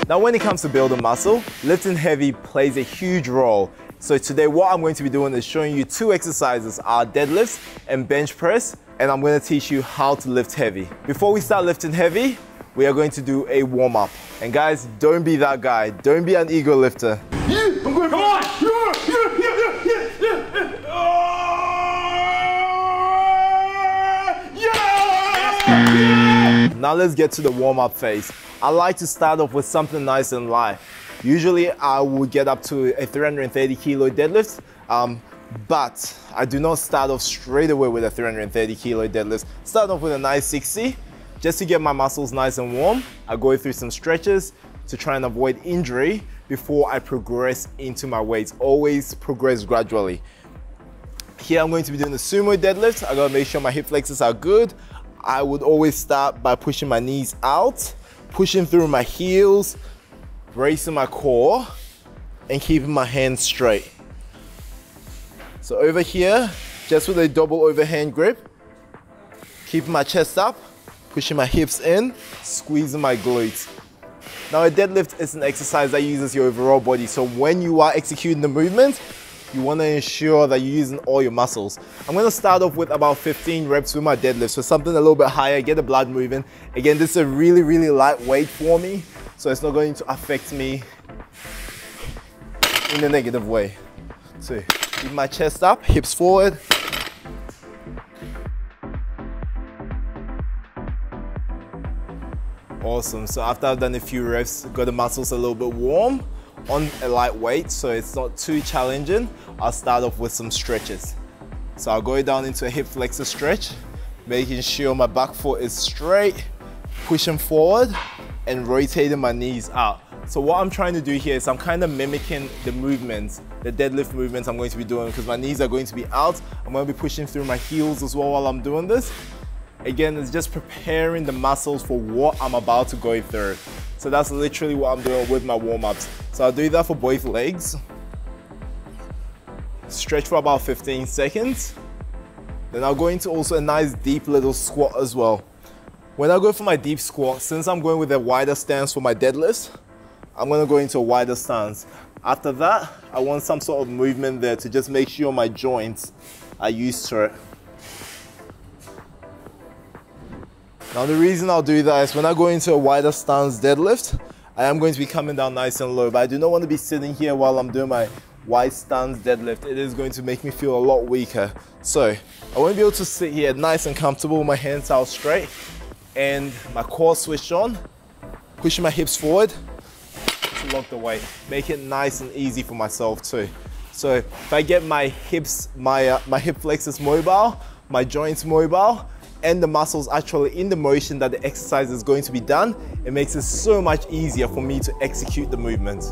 Now when it comes to building muscle, lifting heavy plays a huge role. So today what I'm going to be doing is showing you two exercises, our deadlifts and bench press, and I'm going to teach you how to lift heavy. Before we start lifting heavy, we are going to do a warm-up. And guys, don't be that guy. Don't be an ego lifter. Yeah, I'm going. Come on! Now let's get to the warm-up phase. I like to start off with something nice and light. Usually I will get up to a 330 kilo deadlift, but I do not start off straight away with a 330 kilo deadlift. Start off with a nice 60, just to get my muscles nice and warm. I go through some stretches to try and avoid injury before I progress into my weights. Always progress gradually. Here I'm going to be doing the sumo deadlift. I gotta make sure my hip flexors are good. I would always start by pushing my knees out, pushing through my heels, bracing my core, and keeping my hands straight. So over here, just with a double overhand grip, keeping my chest up, pushing my hips in, squeezing my glutes. Now a deadlift is an exercise that uses your overall body. So when you are executing the movement, you want to ensure that you're using all your muscles. I'm going to start off with about 15 reps with my deadlift. So something a little bit higher, get the blood moving. Again, this is a really, really light weight for me. So it's not going to affect me in a negative way. So keep my chest up, hips forward. Awesome. So after I've done a few reps, got the muscles a little bit warm on a light weight, so it's not too challenging, I'll start off with some stretches. So I'll go down into a hip flexor stretch, making sure my back foot is straight, pushing forward and rotating my knees out. So what I'm trying to do here is I'm kind of mimicking the movements, the deadlift movements I'm going to be doing, because my knees are going to be out. I'm going to be pushing through my heels as well while I'm doing this. Again, it's just preparing the muscles for what I'm about to go through. So that's literally what I'm doing with my warm-ups. So I'll do that for both legs. Stretch for about 15 seconds. Then I'll go into also a nice deep little squat as well. When I go for my deep squat, since I'm going with a wider stance for my deadlifts, I'm going to go into a wider stance. After that, I want some sort of movement there to just make sure my joints are used to it. Now the reason I'll do that is when I go into a wider stance deadlift, I am going to be coming down nice and low, but I do not want to be sitting here while I'm doing my wide stance deadlift. It is going to make me feel a lot weaker. So I want to be able to sit here nice and comfortable with my hands out straight and my core switched on, pushing my hips forward to lock the weight. Make it nice and easy for myself too. So if I get my hips, my hip flexors mobile, my joints mobile, and the muscles actually in the motion that the exercise is going to be done, it makes it so much easier for me to execute the movement.